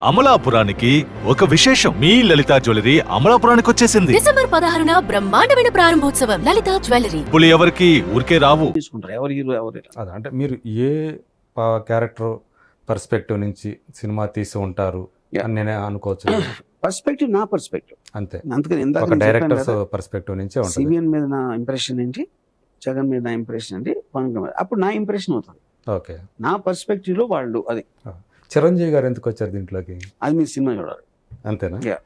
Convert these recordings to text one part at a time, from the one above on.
అమలాపురానికి ఒక విశేషం. మీ లలిత జ్యువెలరీ అమలాపురానికి వచ్చేసింది. డిసెంబర్ 16న బ్రహ్మాండమైన ప్రారంభోత్సవం. లలిత జ్యువెలరీ. ఇప్పుడు ఎవరికి ఊరికే రావు. తీసుకుంటారు ఎవరు హీరో ఎవరు అది అంటే మీరు ఏ క్యారెక్టర్ పర్స్పెక్టివ్ నుంచి సినిమా తీసి ఉంటారు అని నేనే అనుకోవచ్చు. పర్స్పెక్టివ్ నా పర్స్పెక్టివ్ అంతే, అందుకని ఒక డైరెక్టర్స్ పర్స్పెక్టివ్ నుంచే ఉంటుంది. సివిఎన్ మీద నా ఇంప్రెషన్ ఏంటి, జగన్ మీద నా ఇంప్రెషన్ ఏంటి, పవన్ కళ్యాణ్ అప్పుడు నా ఇంప్రెషన్ అవుతుంది. ఓకే, నా పర్స్పెక్టివ్ లో వాళ్ళు అది. చిరంజీవి గారు ఎందుకు వచ్చారు దీంట్లోకి? అది మీరు సినిమా చూడాలి. అంతేనా? Yeah.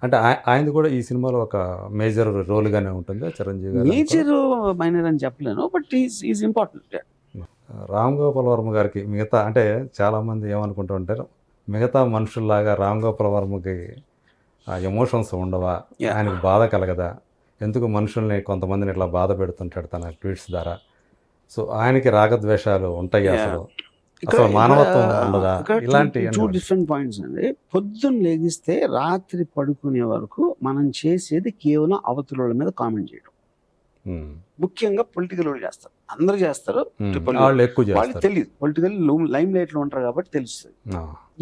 అంటే ఆయనది కూడా ఈ సినిమాలో ఒక మేజర్ రోల్ గానే ఉంటుంది చిరంజీవి గారు. మేజర్ మైనర్ అని చెప్పలేను, but is important. Ram Gopal Varma గారికి మిగతా అంటే చాలా మంది ఏమనుకుంటూ ఉంటారు, మిగతా మనుషుల్లాగా రామ్ గోపాల్ వర్మకి ఎమోషన్స్ ఉండవా, Yeah. ఆయనకు బాధ కలగదా, ఎందుకు మనుషుల్ని కొంతమందిని ఇట్లా బాధ పెడుతుంటాడు తన ట్వీట్స్ ద్వారా. సో ఆయనకి రాగద్వేషాలు ఉంటాయి, అసలు అసలు మానవత్వం ఉండదా? ఇలాంటి టూ డిఫరెంట్ పాయింట్స్ అండి. పొద్దున్న లేగిస్తే రాత్రి పడుకునే వరకు మనం చేసేది కేవలం అవతల మీద కామెంట్ చేయడం. ముఖ్యంగా పొలిటికల్ వాళ్ళు చేస్తారు, అందరూ చేస్తారు. వాళ్ళు ఎక్కువ వాళ్ళకి చేస్తారు. తెలియదు, పొలిటికల్ లైమ్ లైట్ లో ఉంటారు కాబట్టి తెలుస్తుంది.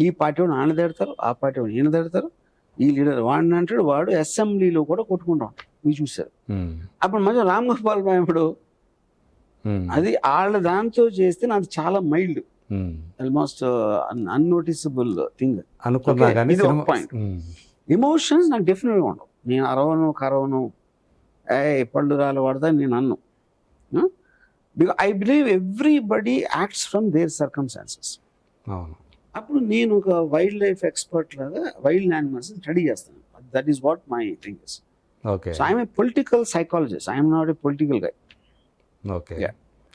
ఈ పార్టీ వాడు ఆయన తిడతారు, ఆ పార్టీ వాడు ఈయన తిడతారు, ఈ లీడర్ వాడిని అంటాడు, వాడు అసెంబ్లీలో కూడా కొట్టుకుంటా ఉంటాడు. మీరు చూసారు. అప్పుడు మధ్య రామ్ గోపాల్ ఇప్పుడు అది వాళ్ళ దాంతో చేస్తే నాకు చాలా మైల్డ్, ఆల్మోస్ట్ అన్నోటిసబుల్ థింగ్ అనుకున్నా కానీ ఇది ఒక పాయింట్. ఎమోషన్స్ నాకు డెఫినెట్గా ఉండవు. నేను అరవను కరవను, పళ్ళు రాలు పడతా నేను అన్ను. Because I believe everybody acts from their circumstances. అప్పుడు నేను ఒక వైల్డ్ లైఫ్ ఎక్స్పర్ట్ లాగా వైల్డ్ యానిమల్స్ స్టడీ చేస్తాను. That is what my thing is. Okay, so I'm a political psychologist, I'm not a political guy. Okay,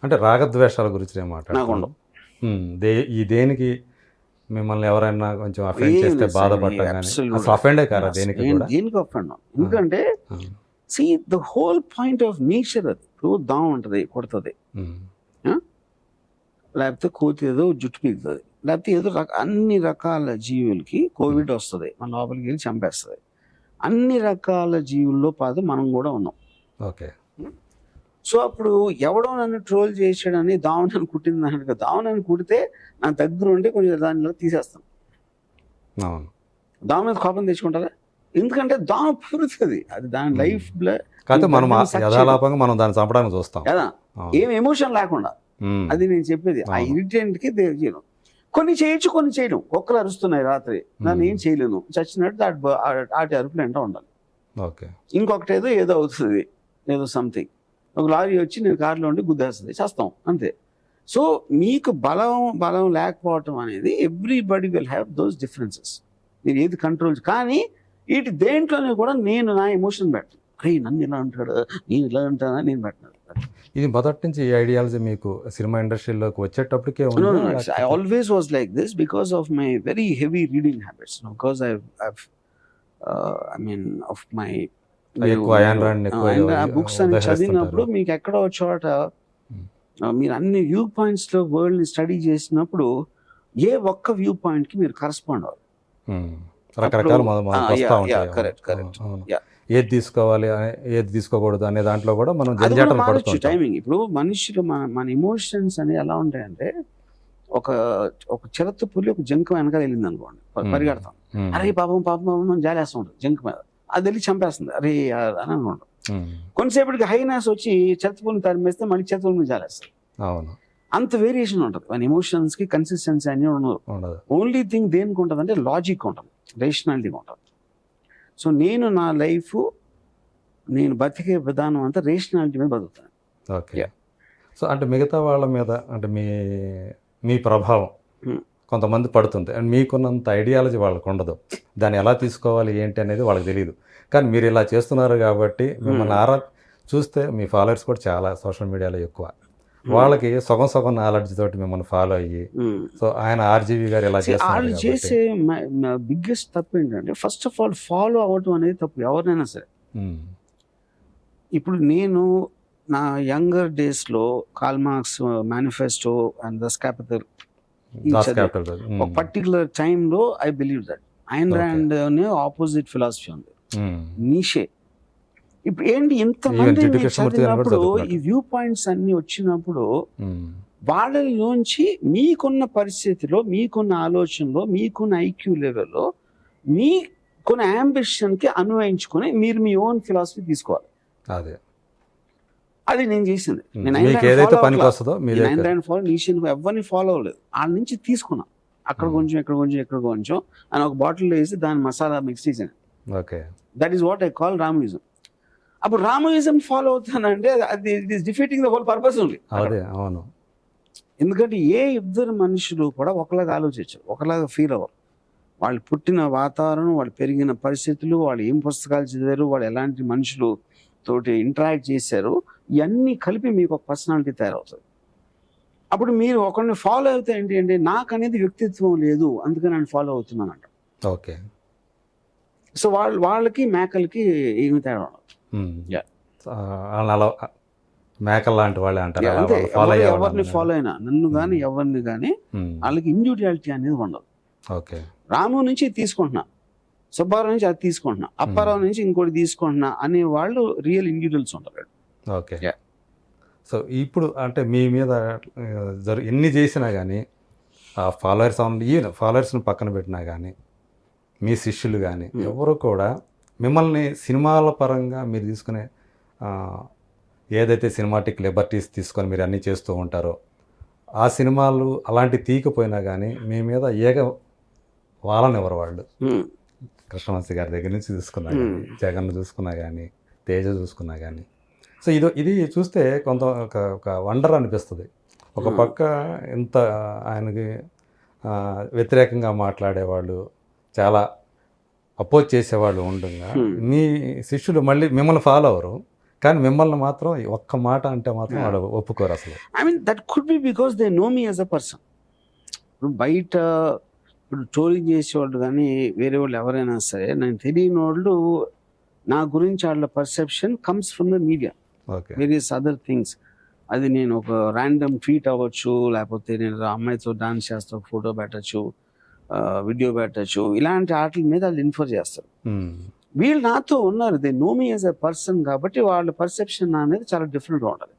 అంటే రాగద్వేషాల గురించి ఏమాట నాకు ఉండవు. ఈ దేనికి మిమ్మల్ని ఎవరైనా కొంచెం అఫెండ్ చేస్తే బాధపడటం కానీ అసలు అఫెండే కారా దేనికి కూడా? దేనికి అఫెండ్? ఎందుకంటే see the whole point of nature అది. ఇప్పుడు దాం ఉంటుంది, కొడుతుంది, లేకపోతే కోతి ఏదో జుట్టు పీకుతుంది, లేకపోతే ఏదో అన్ని రకాల జీవులకి కోవిడ్ వస్తుంది, మన లోపలికి వెళ్ళి చంపేస్తుంది. అన్ని రకాల జీవుల్లో పాటు మనం కూడా ఉన్నాం. ఓకే, సో అప్పుడు ఎవడో నన్ను ట్రోల్ చేసాడని దావనని కుట్టింది అన్నట్టుగా, దావనని కుడితే నా దగ్గర ఉంటే కొంచెం దానిలో తీసేస్తాను. అవును, దాని మీద కోపం తెచ్చుకుంటారా? ఎందుకంటే దాని పూర్తిది, అది దాని లైఫ్ కాకపోతే మనం యథాలాపంగా మనం దాన్ని చంపడానికి చూస్తాం కదా, ఏం ఎమోషన్ లేకుండా. అది నేను చెప్పేది. ఆ ఇరిటెంట్ కి చేయను. కొన్ని చేయొచ్చు, కొన్ని చేయడం. కుక్కలు అరుస్తున్నాయి రాత్రి, దాన్ని ఏం చేయలేను, చచ్చినట్టు ఆటి అరుపులు ఎంట ఉండాలి. ఓకే, ఇంకొకటి ఏదో అవుతుంది, ఏదో సంథింగ్, ఒక లారీ వచ్చి నేను కారులో ఉండి గుద్దేస్తుంది, చేస్తాం అంతే. సో మీకు బలం లేకపోవటం అనేది everybody will have those differences. మీరు ఏది కంట్రోల్, కానీ వీటి దేంట్లోనే కూడా నేను నా ఎమోషన్ పెట్టను. అరే నన్ను ఇలా అంటాడు, నేను ఇలా అంటానా, నేను పెట్టను. ఇది మొదటి నుంచి ఈ ఐడియాలజీ మీకు సినిమా ఇండస్ట్రీలోకి వచ్చేటప్పటికే I always was like this because of my very heavy reading habits. Because of my books అని చదివినప్పుడు మీకు ఎక్కడో చోట మీరు అన్ని వ్యూ పాయింట్స్ లో వరల్డ్ ని స్టడీ చేసినప్పుడు ఏ ఒక్క వ్యూ పాయింట్ కి మీరు కరెస్పాండ్ అవ్వాలి. ఏది తీసుకోవాలి ఏది తీసుకోకూడదు అనే దాంట్లో కూడా మనం జంజాటం పడవచ్చు. టైమింగ్ ఇప్పుడు మనుషులు మన ఎమోషన్స్ అనేవి ఎలా ఉంటాయంటే, ఒక చిరత పులి ఒక జంక వెనకాల వెళ్ళింది అనుకోండి, పరిగెడతాం, అరే పాపం అని జాలేస్తూ ఉంటుంది జంక మీద, అది వెళ్ళి చంపేస్తుంది, అరే అని అనుకుంటాం. కొంతసేపటికి హైనాస్ వచ్చి చిరతపులిని తరిమేస్తే మళ్ళీ చిరతపులి మీద జాలేస్తుంది. అవును, అంత వేరియేషన్ ఉంటుంది మన ఎమోషన్స్ కి, కన్సిస్టెన్సీ అని ఉండదు. ఓన్లీ థింగ్ దేనికి ఉంటుంది అంటే లాజిక్ ఉంటుంది, రేషనాలిటీ ఉంటుంది. సో నేను నా లైఫ్, నేను బతికే విధానం అంతా రేషనాలిటీ మీద బతుకుతాను. ఓకే, సో అంటే మిగతా వాళ్ళ మీద అంటే మీ ప్రభావం కొంతమంది పడుతుంది, అండ్ మీకున్నంత ఐడియాలజీ వాళ్ళకు ఉండదు, దాన్ని ఎలా తీసుకోవాలి ఏంటి అనేది వాళ్ళకి తెలియదు. కానీ మీరు ఇలా చేస్తున్నారు కాబట్టి మిమ్మల్ని చూస్తే మీ ఫాలోవర్స్ కూడా చాలా సోషల్ మీడియాలో ఎక్కువ, వాళ్ళకి సగం నాలెడ్జ్ తోటి మిమ్మల్ని ఫాలో అయ్యి, సో ఆయన ఆర్జీవి గారు ఇలా వాళ్ళు చేసే బిగ్గెస్ట్ తప్పు ఏంటంటే, ఫస్ట్ ఆఫ్ ఆల్ ఫాలో అవ్వటం అనేది తప్పు ఎవరినైనా సరే. ఇప్పుడు నేను నా యంగర్ డేస్ లో Karl Marx manifesto and Das Kapital ఒక పర్టికులర్ టైమ్ లో I believe that Ayn Rand అనే ఆపోజిట్ ఫిలాసఫీ ఉంది, నీషే. ఇప్పుడు ఏంటి ఇంతమంది చదివినప్పుడు ఈ వ్యూ పాయింట్స్ అన్ని వచ్చినప్పుడు వాళ్ళలోంచి మీకున్న పరిస్థితిలో, మీకున్న ఆలోచనలో, మీకున్న ఐక్యూ లెవెల్లో, మీకున్న యాంబిషన్కి అన్వయించుకొని మీరు మీ ఓన్ ఫిలాసఫీ తీసుకోవాలి. అదే అది నేను చేసింది. మీకు ఏదైతే పనికి వస్తుందో మీరు ఎవరిని ఫాలో అవ్వలేదు, వాళ్ళ నుంచి తీసుకున్నా. అక్కడ కొంచెం ఇక్కడ కొంచెం ఇక్కడ కొంచెం అని ఒక బాటిల్లో వేసి దాని మసాలా మిక్స్ చేశాను. Okay, that is what I call Ramoism. అప్పుడు రామోయిజం ఫాలో అవుతానంటే అది it is defeating the whole purpose ఉంది. అదే అవును. ఎందుకంటే ఇద్దరు మనుషులు కూడా ఒకలాగా ఆలోచించరు, ఒకలాగా ఫీల్ అవ్వరు. వాళ్ళు పుట్టిన వాతావరణం, వాళ్ళు పెరిగిన పరిస్థితులు, వాళ్ళు ఏం పుస్తకాలు చదివారు, వాళ్ళు ఎలాంటి మనుషులు తోటి ఇంటరాక్ట్ చేశారు, ఇవన్నీ కలిపి మీకు ఒక పర్సనాలిటీ తయారవుతుంది. అప్పుడు మీరు ఒకరిని ఫాలో అవుతే ఏంటి అంటే నాకు అనేది వ్యక్తిత్వం లేదు అందుకని నేను ఫాలో అవుతున్నానంట. ఓకే, సో వాళ్ళకి మేకలకి ఏమి తేడా ఉండదు. అలా మేకల్ లాంటి వాళ్ళే అంటారు. ఎవరిని ఫాలో అయినా, నన్ను కానీ ఎవరిని కానీ, వాళ్ళకి ఇండివిజువాలిటీ అనేది ఉండదు. ఓకే, రాము నుంచి తీసుకుంటున్నా, సుబ్బారావు నుంచి అది తీసుకుంటున్నా, అప్పారావు నుంచి ఇంకోటి తీసుకుంటున్నా అనే వాళ్ళు రియల్ ఇండివిజువల్స్ ఉంటారు. ఓకే, సో ఇప్పుడు అంటే మీ మీద ఎన్ని చేసినా కానీ ఆ ఫాలోవర్స్ ఈవెన్ ఫాలోవర్స్ని పక్కన పెట్టినా కానీ మీ శిష్యులు కానీ ఎవరు కూడా మిమ్మల్ని సినిమాల పరంగా మీరు తీసుకునే ఏదైతే సినిమాటిక్ లిబర్టీస్ తీసుకొని మీరు అన్నీ చేస్తూ ఉంటారో ఆ సినిమాలు అలాంటి తీయకపోయినా కానీ మీ మీద వాళ్ళనివ్వరు వాళ్ళు. కృష్ణవంశీ గారి దగ్గర నుంచి చూసుకున్నా కానీ, జగన్ చూసుకున్నా కానీ, తేజ చూసుకున్నా కానీ. సో ఇది చూస్తే కొంత ఒక వండర్ అనిపిస్తుంది. ఒక పక్క ఎంత ఆయనకి వ్యతిరేకంగా మాట్లాడేవాళ్ళు, చాలా అపోజ్ చేసేవాళ్ళు ఉండగా మీ శిష్యులు మళ్ళీ మిమ్మల్ని ఫాలో అవ్వరు, కానీ మిమ్మల్ని మాత్రం ఒక్క మాట అంటే మాత్రం వాళ్ళు ఒప్పుకోరు అసలు. I mean that could be because they know me as a person. ఇప్పుడు బయట ఇప్పుడు ట్రోలింగ్ చేసేవాళ్ళు కానీ వేరే వాళ్ళు ఎవరైనా సరే, నాకు తెలియని వాళ్ళు నా గురించి వాళ్ళ perception comes from the media, various other things. అది నేను ఒక ర్యాండమ్ ట్వీట్ అవ్వచ్చు, లేకపోతే నేను అమ్మాయితో డాన్స్ చేస్తా ఫోటో పెట్టచ్చు, వీడియో పెట్టచ్చు, ఇలాంటి వాటి మీద వాళ్ళు ఇన్ఫర్ చేస్తారు. వీళ్ళు నాతో ఉన్నారు, they know me as a person, కాబట్టి వాళ్ళ పర్సెప్షన్ అనేది చాలా డిఫరెంట్గా ఉంటుంది.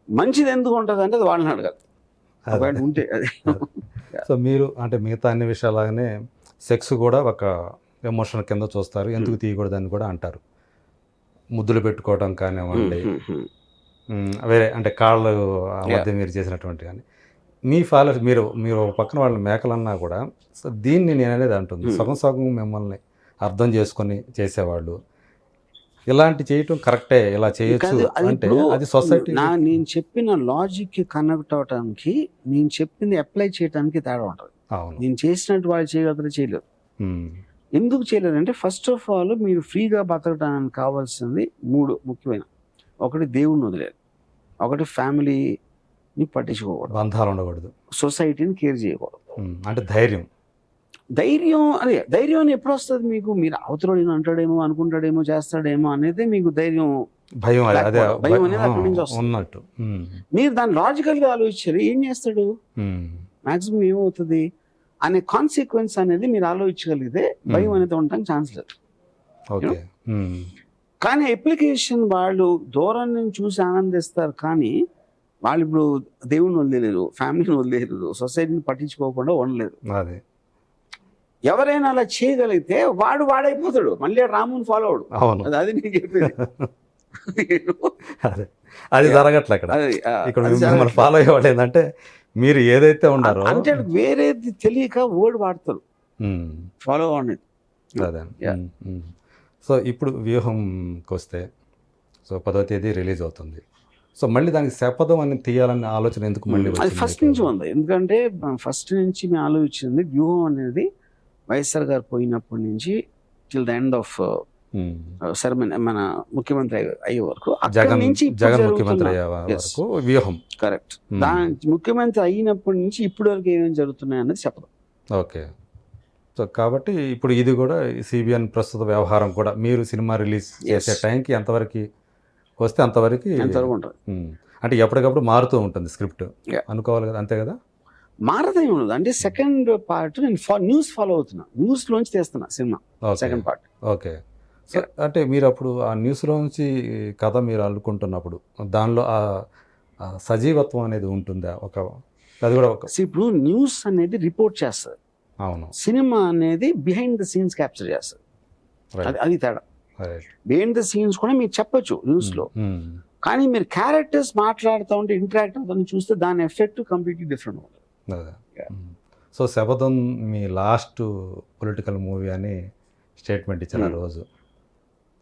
మంచిది ఎందుకు ఉంటుంది అంటే అది వాళ్ళని అడగాలి ఉంటే అది. సో మీరు అంటే మిగతా అన్ని విషయాలాగానే సెక్స్ కూడా ఒక ఎమోషన్ కింద చూస్తారు, ఎందుకు తీయకూడదని కూడా అంటారు. ముద్దులు పెట్టుకోవడం కానివ్వండి, వేరే అంటే కాళ్ళు మధ్య మీరు చేసినటువంటి కానీ మీ ఫాలోవర్స్ మీరు ఒక పక్కన వాళ్ళ మేకలన్నా కూడా సో దీన్ని నేను అనేది అంటుంది సగం సగం మిమ్మల్ని అర్థం చేసుకొని చేసేవాళ్ళు ఇలాంటి చేయటం కరెక్టే, ఇలా చేయొచ్చు అంటే అది సొసైటీ. నేను చెప్పిన లాజిక్కి కనెక్ట్ అవడానికి, నేను చెప్పింది అప్లై చేయడానికి తేడా ఉంటుంది. నేను చేసినట్టు వాళ్ళు చేయగలరు, చేయలేరు. ఎందుకు చేయలేరు అంటే ఫస్ట్ ఆఫ్ ఆల్ మీరు ఫ్రీగా బతకడానికి కావాల్సింది 3 ముఖ్యమైన. ఒకటి దేవుణ్ణి వదిలేదు, ఒకటి ఫ్యామిలీని పట్టించుకోకూడదు, బంధాలు ఉండకూడదు, సొసైటీని కేర్ చేయకూడదు. అంటే ధైర్యం ధైర్యం ఎప్పుడు వస్తుంది మీకు? మీరు అవతల అంటాడేమో, అనుకుంటాడేమో, చేస్తాడేమో అనేది మీకు ధైర్యం, భయం అనేది అక్కడి నుంచి వస్తుంది. మీరు దాన్ని లాజికల్ గా ఆలోచించారు, ఏం చేస్తాడు మాక్సిమం ఏమవుతుంది అనే కాన్సిక్వెన్స్ అనేది మీరు ఆలోచించగలిగితే భయం అనేది ఉండడానికి ఛాన్స్ లేదు. కానీ అప్లికేషన్ వాళ్ళు దూరం నుంచి చూసి ఆనందిస్తారు, కానీ వాళ్ళు ఇప్పుడు దేవుని వదిలేరు, ఫ్యామిలీని వదిలేరు, సొసైటీని పట్టించుకోకుండా ఉండలేదు. ఎవరైనా అలా చేయగలిగితే వాడైపోతాడు, మళ్ళీ రాముని ఫాలో అవడు. అది నేను చెప్పేది. అది జరగట్లే ఇక్కడ ఫాలో అయ్యేవాడు ఏంటంటే మీరు ఏదైతే ఉన్నారో అంటే వేరేది తెలియక వర్డ్ వాడతారు ఫాలో అనేది. అదే. సో ఇప్పుడు వ్యూహంకి వస్తే సో 10వ తేదీ రిలీజ్ అవుతుంది. సో మళ్ళీ దానికి శపథం అని తీయాలనే ఆలోచన ఎందుకు మళ్ళీ? అది ఫస్ట్ నుంచి ఉంది. ఎందుకంటే ఫస్ట్ నుంచి మేము ఆలోచించింది వ్యూహం అనేది వైఎస్ఆర్ గారు పోయినప్పటి నుంచి till the end of ceremony, మన ముఖ్యమంత్రి అయ్యే వరకు, జగన్ ముఖ్యమంత్రి అయ్యే వరకు వ్యూహం. కరెక్ట్. ముఖ్యమంత్రి అయినప్పటి నుంచి ఇప్పటి వరకు ఏమేమి జరుగుతున్నాయి అనేది చెప్పడం. ఓకే. సో కాబట్టి ఇప్పుడు ఇది కూడా సిబిఎన్ ప్రస్తుత వ్యవహారం కూడా మీరు సినిమా రిలీజ్ చేసే టైంకి ఎంతవరకు వస్తే అంతవరకు ఉంటుంది. అంటే ఎప్పటికప్పుడు మారుతూ ఉంటుంది స్క్రిప్ట్ అనుకోవాలి కదా, అంతే కదా? మారదేమి ఉండదు. అంటే సెకండ్ పార్ట్ నేను న్యూస్ ఫాలో అవుతున్నా, న్యూస్ లోంచి తీస్తున్నా cinema second part. Okay. So అంటే మీరు అప్పుడు ఆ న్యూస్లోంచి కథ మీరు అల్లుకుంటున్నప్పుడు దానిలో సజీవత్వం అనేది ఉంటుందా? అది కూడా ఒక ఇప్పుడు న్యూస్ అనేది రిపోర్ట్ చేస్తుంది, అవును సినిమా అనేది బిహైండ్ ద సీన్స్ క్యాప్చర్ చేస్తుంది. రైట్ అది తేడా. రైట్ బిహైండ్ ద సీన్స్ కూడా మీరు చెప్పొచ్చు న్యూస్ లో, కానీ మీరు క్యారెక్టర్స్ మాట్లాడుతూ ఉంటే ఇంటరాక్ట్ అవుతాను చూస్తే దాని ఎఫెక్ట్ కంప్లీట్లీ డిఫరెంట్ ఉంటుంది. అదే. సో శపథం మీ లాస్ట్ పొలిటికల్ మూవీ అని స్టేట్మెంట్ ఇచ్చారు ఆ రోజు.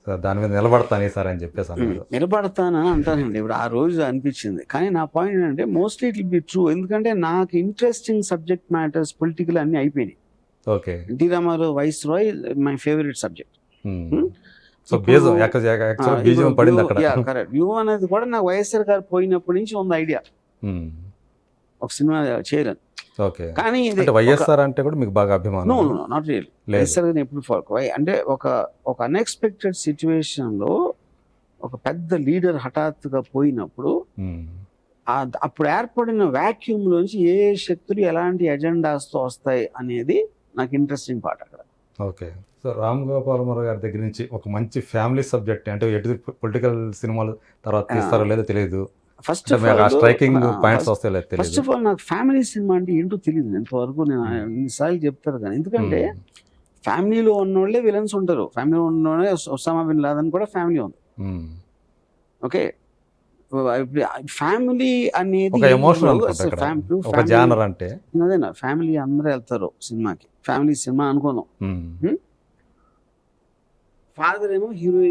సో దాని మీద నిలబడతాను ఈసారి అని చెప్పేసి అన్నారు. నిలబడతానని అంటానండి. ఇప్పుడు ఆ రోజు అనిపించింది, కానీ నా పాయింట్ ఏంటంటే mostly it will be true. ఎందుకంటే నాకు ఇంట్రెస్టింగ్ సబ్జెక్ట్ మ్యాటర్స్ పొలిటికల్ అన్ని అయిపోయినాయి. ఓకే. ఎన్టీ రామారావు వైస్ రాయ్ మై ఫేవరెట్ సబ్జెక్ట్. సో బీజం యాక్చువల్ బీజం పడింది అక్కడ. కరెక్ట్. వ్యూ అనేది కూడా నాకు వైఎస్ఆర్ గారు పోయినప్పటి నుంచి ఉంది ఐడియా ఒక సినిమా చేయాలని. ఓకే. కానీ అంటే వైఎస్ఆర్ అంటే కూడా మీకు బాగా అభిమానం? Not real. వైఎస్ఆర్ గారిని ఎప్పుడు ఫాలో అంటే ఒక అన్ఎక్స్పెక్టెడ్ సిచ్యువేషన్ లో ఒక పెద్ద లీడర్ హఠాత్తుగా పోయినప్పుడు అప్పుడు ఏర్పడిన వాక్యూమ్ లోంచి ఏ శక్తులు ఎలాంటి ఎజెండాస్తో వస్తాయి అనేది నాకు ఇంట్రెస్టింగ్ పార్ట్ అక్కడ. ఓకే. సో రామ్ గోపాల్ వర్మ గారి దగ్గర నుంచి ఒక మంచి ఫ్యామిలీ సబ్జెక్ట్, అంటే ఎటు పొలిటికల్ సినిమాలు తర్వాత తీస్తారో లేదో తెలియదు, ఫస్ట్ స్ట్రైకింగ్ పాయింట్స్ వస్తాయో లేదో ఫస్ట్ ఆఫ్ ఆల్ నాకు ఫ్యామిలీ సినిమా అంటే ఏంటో తెలియదు ఇంతవరకు. నేను ఇన్నిసార్లు చెప్తారు కానీ, ఎందుకంటే ఫ్యామిలీలో ఉన్నోళ్ళే విలన్స్ ఉంటారు. ఫ్యామిలీలో ఉన్నోళ్ళే ఒసామా బిన్ లాదెన్ కూడా ఫ్యామిలీ ఉంది. ఓకే. ఫ్యామిలీ అనేది ఒక ఎమోషనల్ ఒక జానర్, అంటే అదేనా ఫ్యామిలీ అందరూ వెళ్తారు సినిమాకి, ఫ్యామిలీ సినిమా అనుకుందాం. ఫాదర్ ఏమో హీరోయిన్